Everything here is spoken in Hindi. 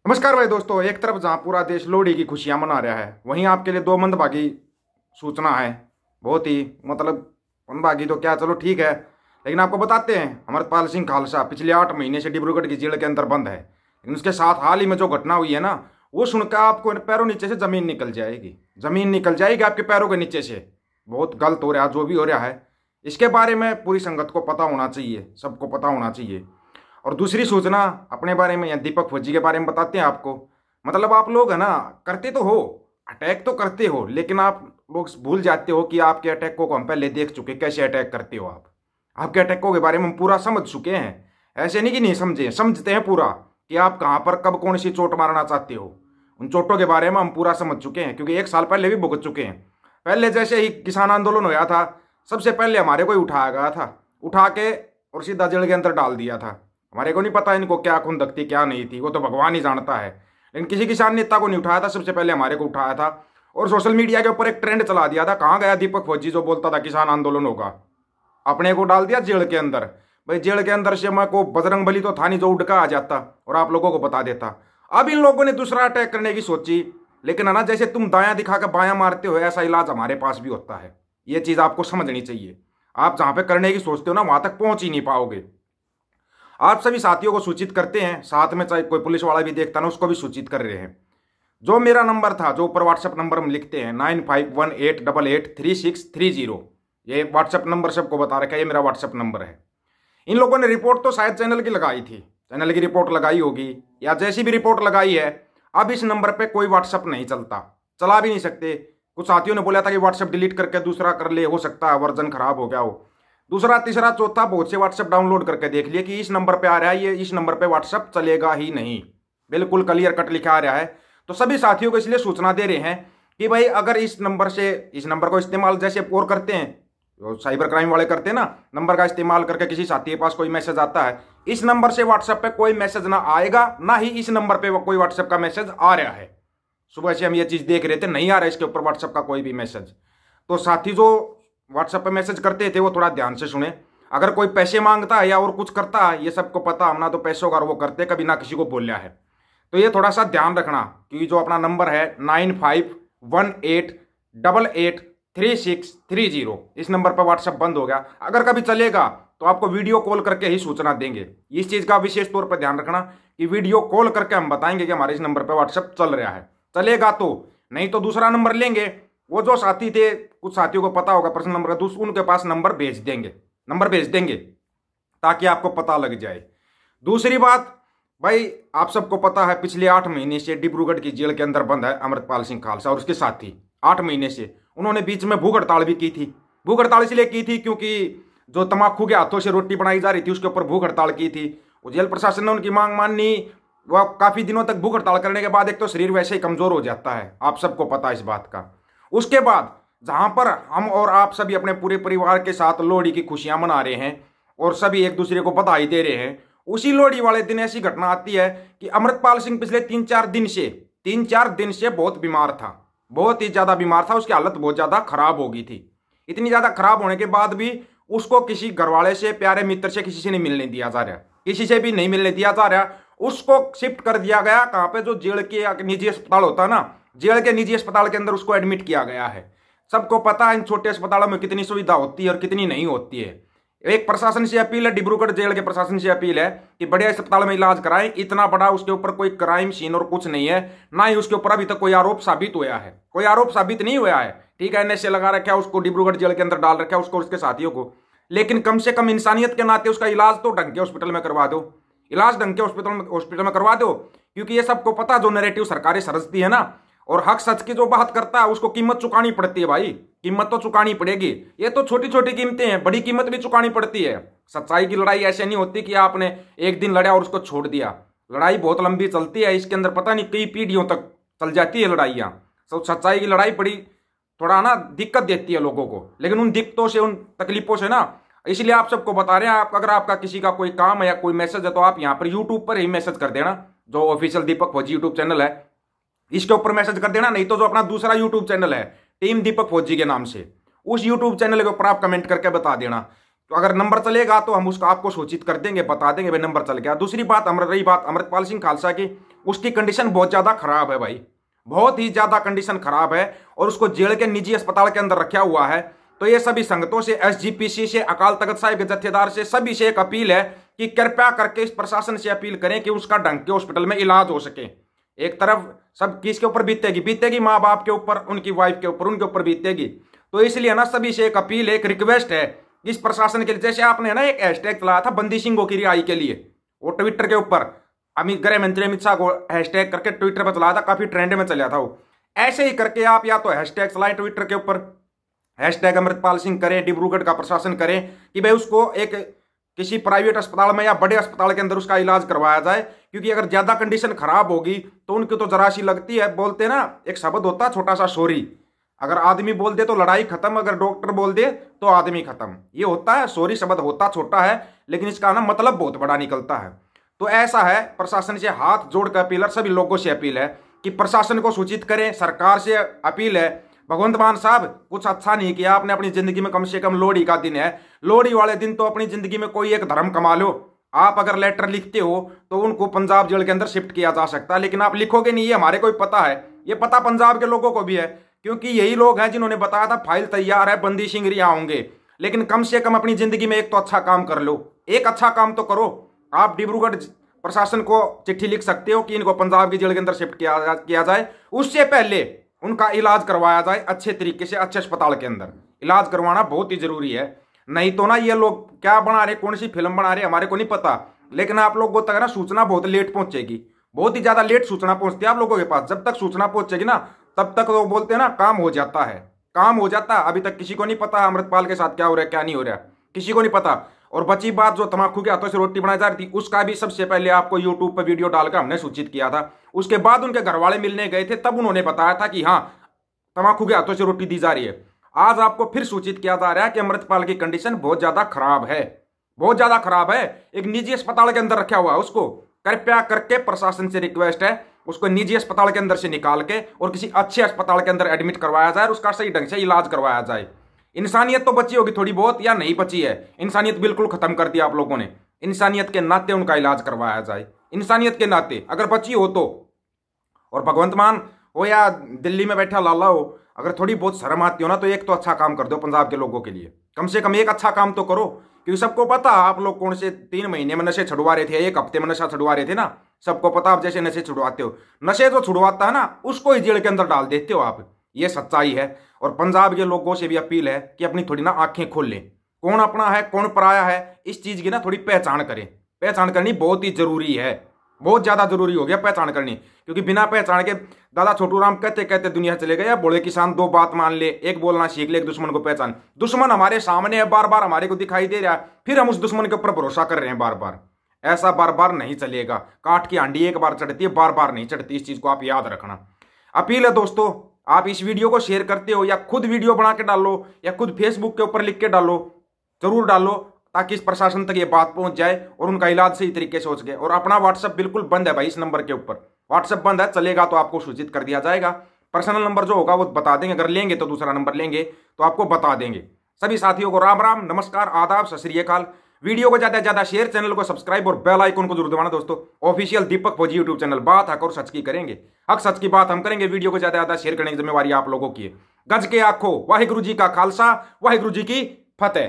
नमस्कार भाई दोस्तों। एक तरफ जहां पूरा देश लोहड़ी की खुशियां मना रहा है, वहीं आपके लिए दो मंदभागी सूचना है। बहुत ही मतलब मंदभागी तो क्या, चलो ठीक है, लेकिन आपको बताते हैं। अमृतपाल सिंह खालसा पिछले 8 महीने से डिब्रूगढ़ की जेल के अंदर बंद है, लेकिन उसके साथ हाल ही में जो घटना हुई है ना, वो सुनकर आपको पैरों नीचे से जमीन निकल जाएगी। जमीन निकल जाएगी आपके पैरों के नीचे से। बहुत गलत हो रहा है जो भी हो रहा है। इसके बारे में पूरी संगत को पता होना चाहिए, सबको पता होना चाहिए। और दूसरी सूचना अपने बारे में या दीपक फौजी के बारे में बताते हैं आपको। मतलब आप लोग है ना, करते तो हो, अटैक तो करते हो, लेकिन आप लोग भूल जाते हो कि आपके अटैकों को हम पहले देख चुके, कैसे अटैक करते हो आप। आपके अटैकों के बारे में हम पूरा समझ चुके हैं। ऐसे नहीं कि नहीं समझे, समझते हैं पूरा कि आप कहाँ पर कब कौन सी चोट मारना चाहते हो। उन चोटों के बारे में हम पूरा समझ चुके हैं, क्योंकि 1 साल पहले भी भुगत चुके हैं। पहले जैसे ही किसान आंदोलन होया था, सबसे पहले हमारे को ही उठाया गया था, उठा के और सीधा जेल के अंदर डाल दिया था। हमारे को नहीं पता इनको क्या खुंदक थी क्या नहीं थी, वो तो भगवान ही जानता है। लेकिन किसी किसान नेता को नहीं उठाया था, सबसे पहले हमारे को उठाया था। और सोशल मीडिया के ऊपर एक ट्रेंड चला दिया था। कहाँ गया दीपक फौजी जो बोलता था किसान आंदोलन होगा, अपने को डाल दिया जेल के अंदर। भाई जेल के अंदर से मैं को बजरंग बली तो था नहीं जो उड़का आ जाता और आप लोगों को बता देता। अब इन लोगों ने दूसरा अटैक करने की सोची, लेकिन है ना, जैसे तुम दायां दिखा कर बायां मारते हो, ऐसा इलाज हमारे पास भी होता है। ये चीज आपको समझनी चाहिए। आप जहां पे करने की सोचते हो ना, वहां तक पहुंच ही नहीं पाओगे। आप सभी साथियों को सूचित करते हैं, साथ में चाहे कोई पुलिस वाला भी देखता ना, उसको भी सूचित कर रहे हैं। जो मेरा नंबर था, जो ऊपर व्हाट्सएप नंबर हम लिखते हैं 9518883630, ये व्हाट्सएप नंबर सबको बता रखा है, ये मेरा व्हाट्सएप नंबर है। इन लोगों ने रिपोर्ट तो शायद चैनल की लगाई थी, चैनल की रिपोर्ट लगाई होगी या जैसी भी रिपोर्ट लगाई है। अब इस नंबर पर कोई व्हाट्सएप नहीं चलता, चला भी नहीं सकते। कुछ साथियों ने बोला था कि व्हाट्सएप डिलीट करके दूसरा कर ले, हो सकता है वर्जन खराब हो गया हो। दूसरा तीसरा चौथा बहुत से व्हाट्सएप डाउनलोड करके देख लिए कि इस नंबर पे आ रहा है, ये इस नंबर पे व्हाट्सएप चलेगा ही नहीं। बिल्कुल क्लियर कट लिखा आ रहा है। तो सभी साथियों को इसलिए सूचना दे रहे हैं कि भाई अगर इस नंबर को इस्तेमाल जैसे और करते हैं, जो साइबर क्राइम वाले करते हैं ना, नंबर का इस्तेमाल करके किसी साथी के पास कोई मैसेज आता है, इस नंबर से व्हाट्सएप पे कोई मैसेज ना आएगा, ना ही इस नंबर पे कोई व्हाट्सएप का मैसेज आ रहा है। सुबह से हम ये चीज देख रहे थे, नहीं आ रहा है इसके ऊपर व्हाट्सएप का कोई भी मैसेज। तो साथी जो व्हाट्सएप पे मैसेज करते थे वो थोड़ा ध्यान से सुने। अगर कोई पैसे मांगता है या और कुछ करता है, ये सबको पता, हम ना तो पैसों का वो करते कभी ना किसी को बोलिया है। तो ये थोड़ा सा ध्यान रखना कि जो अपना नंबर है 9518883630, इस नंबर पर व्हाट्सएप बंद हो गया। अगर कभी चलेगा तो आपको वीडियो कॉल करके ही सूचना देंगे। इस चीज का विशेष तौर पर ध्यान रखना कि वीडियो कॉल करके हम बताएंगे कि हमारे इस नंबर पर व्हाट्सएप चल रहा है। चलेगा तो, नहीं तो दूसरा नंबर लेंगे। वो जो साथी थे, कुछ साथियों को पता होगा पर्सनल नंबर का, उनके पास नंबर भेज देंगे ताकि आपको पता लग जाए। दूसरी बात भाई, आप सबको पता है पिछले 8 महीने से डिब्रूगढ़ की जेल के अंदर बंद है अमृतपाल सिंह खालसा और उसके साथी। 8 महीने से उन्होंने बीच में भूख हड़ताल भी की थी। भूख हड़ताल इसलिए की थी क्योंकि जो तम्बाकू के हाथों से रोटी बनाई जा रही थी, उसके ऊपर भूख हड़ताल की थी। वो जेल प्रशासन ने उनकी मांग मानी। वह काफी दिनों तक भूख हड़ताल करने के बाद एक तो शरीर वैसे ही कमजोर हो जाता है, आप सबको पता है इस बात का। उसके बाद जहां पर हम और आप सभी अपने पूरे परिवार के साथ लोहड़ी की खुशियां मना रहे हैं और सभी एक दूसरे को बधाई दे रहे हैं, उसी लोहड़ी वाले दिन ऐसी घटना आती है कि अमृतपाल सिंह पिछले 3-4 दिन से बहुत बीमार था, बहुत ही ज्यादा बीमार था। उसकी हालत बहुत ज्यादा खराब हो गई थी। इतनी ज्यादा खराब होने के बाद भी उसको किसी घरवाले से, प्यारे मित्र से, किसी से नहीं मिलने दिया जा रहा, किसी से भी नहीं मिलने दिया जा रहा। उसको शिफ्ट कर दिया गया कहां पे, जो जेल के निजी अस्पताल होता है ना, जेल के निजी अस्पताल के अंदर उसको एडमिट किया गया है। सबको पता है इन छोटे अस्पतालों में कितनी सुविधा होती है और कितनी नहीं होती है। एक प्रशासन से अपील है, डिब्रूगढ़ जेल के प्रशासन से अपील है कि बड़े अस्पताल में इलाज कराएं। इतना बड़ा उसके ऊपर कोई क्राइम सीन और कुछ नहीं है, ना ही उसके ऊपर अभी तक कोई आरोप साबित हुआ है, कोई आरोप साबित नहीं हुआ है। ठीक है, एनएसए लगा रखा है उसको, डिब्रूगढ़ जेल के अंदर डाल रखा है उसको, उसके साथियों को, लेकिन कम से कम इंसानियत के नाते उसका इलाज तो ढंग के हॉस्पिटल में करवा दो, इलाज ढंग के हॉस्पिटल में करवा दो। क्योंकि ये सबको पता, जो नैरेटिव सरकारें सरजती है ना, और हक सच की जो बात करता है उसको कीमत चुकानी पड़ती है भाई, कीमत तो चुकानी पड़ेगी। ये तो छोटी छोटी कीमतें हैं, बड़ी कीमत भी चुकानी पड़ती है। सच्चाई की लड़ाई ऐसे नहीं होती कि आपने एक दिन लड़ा और उसको छोड़ दिया। लड़ाई बहुत लंबी चलती है, इसके अंदर पता नहीं कई पीढ़ियों तक चल जाती है लड़ाइयाँ। तो सच्चाई की लड़ाई बड़ी थोड़ा ना दिक्कत देती है लोगों को, लेकिन उन दिक्कतों से, उन तकलीफों से ना, इसलिए आप सबको बता रहे हैं। आप अगर आपका किसी का कोई काम है या कोई मैसेज है तो आप यहाँ पर यूट्यूब पर ही मैसेज कर देना, जो ऑफिशियल दीपक फौजी यूट्यूब चैनल है इसके ऊपर मैसेज कर देना। नहीं तो जो अपना दूसरा यूट्यूब चैनल है टीम दीपक फौजी के नाम से, उस यूट्यूब चैनल के ऊपर आप कमेंट करके बता देना। तो अगर नंबर चलेगा तो हम उसका आपको सूचित कर देंगे, बता देंगे भाई नंबर चल गया। दूसरी बात रही बात अमृतपाल सिंह खालसा की, उसकी कंडीशन बहुत ज्यादा खराब है भाई, बहुत ही ज्यादा कंडीशन खराब है और उसको जेल के निजी अस्पताल के अंदर रखा हुआ है। तो ये सभी संगतों से, SGPC से, अकाल तख्त साहिब के जत्थेदार से, सभी से एक अपील है कि कृपया करके इस प्रशासन से अपील करें कि उसका ढंग के हॉस्पिटल में इलाज हो सके। एक तरफ सब किसके ऊपर बीतेगी माँ बाप के ऊपर, उनकी वाइफ के ऊपर, उनके ऊपर बीतेगी। तो इसलिए ना सभी से एक अपील है, एक रिक्वेस्ट है इस प्रशासन के लिए। जैसे आपने ना एक हैशटैग चलाया था बंदी सिंहों की रिहाई के लिए, वो ट्विटर के ऊपर गृह मंत्री अमित शाह को हैशटैग करके ट्विटर पर चलाया था, काफी ट्रेंड में चला था वो। ऐसे ही करके आप या तो हैशटैग चलाएं ट्विटर के ऊपर, हैशटैग अमृतपाल सिंह करें, डिब्रूगढ़ का प्रशासन करें कि भाई उसको एक किसी प्राइवेट अस्पताल में या बड़े अस्पताल के अंदर उसका इलाज करवाया जाए। क्योंकि अगर ज्यादा कंडीशन खराब होगी तो उनकी तो जरा सी लगती है, बोलते ना एक शब्द होता है छोटा सा सॉरी, अगर आदमी बोल दे तो लड़ाई खत्म, अगर डॉक्टर बोल दे तो आदमी खत्म। ये होता है, सॉरी शब्द होता छोटा है लेकिन इसका ना मतलब बहुत बड़ा निकलता है। तो ऐसा है, प्रशासन से हाथ जोड़कर अपील, सभी लोगों से अपील है कि प्रशासन को सूचित करें। सरकार से अपील है, भगवंत मान साहब कुछ अच्छा नहीं किया आपने अपनी जिंदगी में, कम से कम लोहड़ी का दिन है, लोहड़ी वाले दिन तो अपनी जिंदगी में कोई एक धर्म कमा लो। आप अगर लेटर लिखते हो तो उनको पंजाब जेल के अंदर शिफ्ट किया जा सकता है, लेकिन आप लिखोगे नहीं, ये हमारे को भी पता है, ये पता पंजाब के लोगों को भी है, क्योंकि यही लोग हैं जिन्होंने बताया था फाइल तैयार है, बंदी सिंह रिहा होंगे। लेकिन कम से कम अपनी जिंदगी में एक तो अच्छा काम कर लो, एक अच्छा काम तो करो। आप डिब्रूगढ़ प्रशासन को चिट्ठी लिख सकते हो कि इनको पंजाब की जेल के अंदर शिफ्ट किया जाए, उससे पहले उनका इलाज करवाया जाए अच्छे तरीके से, अच्छे अस्पताल के अंदर इलाज करवाना बहुत ही जरूरी है। नहीं तो ना ये लोग क्या बना रहे, कौन सी फिल्म बना रहे हमारे को नहीं पता, लेकिन आप लोगों तक ना सूचना बहुत लेट पहुंचेगी, बहुत ही ज्यादा लेट सूचना पहुंचती है आप लोगों के पास। जब तक सूचना पहुंचेगी ना तब तक वो बोलते हैं ना काम हो जाता है, काम हो जाता है। अभी तक किसी को नहीं पता अमृतपाल के साथ क्या हो रहा है क्या नहीं हो रहा, किसी को नहीं पता। और बची बात जो तम्बाकू के हाथों से रोटी बनाई जा रही थी, उसका भी सबसे पहले आपको यूट्यूब पर वीडियो डालकर हमने सूचित किया था। उसके बाद उनके घर वाले मिलने गए थे, तब उन्होंने बताया था कि हाँ तम्बाकू के हाथों से रोटी दी जा रही है। आज आपको फिर सूचित किया जा रहा है कि अमृतपाल की कंडीशन बहुत ज्यादा खराब है, बहुत ज्यादा खराब है, एक निजी अस्पताल के अंदर रखा हुआ है। उसको कृपया करके प्रशासन से रिक्वेस्ट है, उसको निजी अस्पताल के अंदर से निकाल के और किसी अच्छे अस्पताल के अंदर एडमिट करवाया जाए, उसका सही ढंग से इलाज करवाया जाए। इंसानियत तो बची होगी थोड़ी बहुत या नहीं बची है, इंसानियत बिल्कुल खत्म कर दिया आप लोगों ने। इंसानियत के नाते उनका इलाज करवाया जाए, इंसानियत के नाते अगर बची हो तो। और भगवंत मान हो या दिल्ली में बैठा लाला हो, अगर थोड़ी बहुत शर्म आती हो ना तो एक तो अच्छा काम कर दो पंजाब के लोगों के लिए, कम से कम एक अच्छा काम तो करो। क्योंकि सबको पता आप लोग कौन से 3 महीने में नशे छुड़वा रहे थे, 1 हफ्ते में नशा छुड़वा रहे थे ना, सबको पता। आप जैसे नशे छुड़वाते हो, नशे जो छुड़वाता है ना उसको ही जेल के अंदर डाल देते हो आप, ये सच्चाई है। और पंजाब के लोगों से भी अपील है कि अपनी थोड़ी ना आंखें खोल लें, कौन अपना है कौन पराया है, इस चीज की ना थोड़ी पहचान करें। पहचान करनी बहुत ही जरूरी है, बहुत ज्यादा जरूरी हो गया पहचान करनी। क्योंकि बिना पहचान के दादा छोटू राम कहते कहते दुनिया चले गए, बड़े किसान 2 बात मान ले, एक बोलना सीख ले, एक दुश्मन को पहचान। दुश्मन हमारे सामने है, बार बार हमारे को दिखाई दे रहा है, फिर हम उस दुश्मन के ऊपर भरोसा कर रहे हैं बार बार। ऐसा बार बार नहीं चलेगा, काट की हांडी एक बार चढ़ती है, बार बार नहीं चढ़ती, इस चीज को आप याद रखना। अपील है दोस्तों, आप इस वीडियो को शेयर करते हो या खुद वीडियो बना के डालो या खुद फेसबुक के ऊपर लिख के डालो, जरूर डालो, ताकि इस प्रशासन तक ये बात पहुंच जाए और उनका इलाज सही तरीके से हो सके। और अपना व्हाट्सएप बिल्कुल बंद है भाई, इस नंबर के ऊपर व्हाट्सएप बंद है, चलेगा तो आपको सूचित कर दिया जाएगा। पर्सनल नंबर जो होगा वो बता देंगे, अगर लेंगे तो दूसरा नंबर लेंगे तो आपको बता देंगे। सभी साथियों को राम राम, नमस्कार, आदाब, सत श्री अकाल। वीडियो को ज्यादा से ज्यादा शेयर, चैनल को सब्सक्राइब और बेल आइकन को जरूर दबाना दोस्तों। ऑफिशियल दीपक फौजी यूट्यूब चैनल, बात हक और सच की करेंगे, हक सच की बात हम करेंगे। वीडियो को ज्यादा से ज्यादा शेयर करने की जिम्मेवारी आप लोगों की है। गज के आखो, वाहिगुरु जी का खालसा, वाहिगुरु जी की फतेह।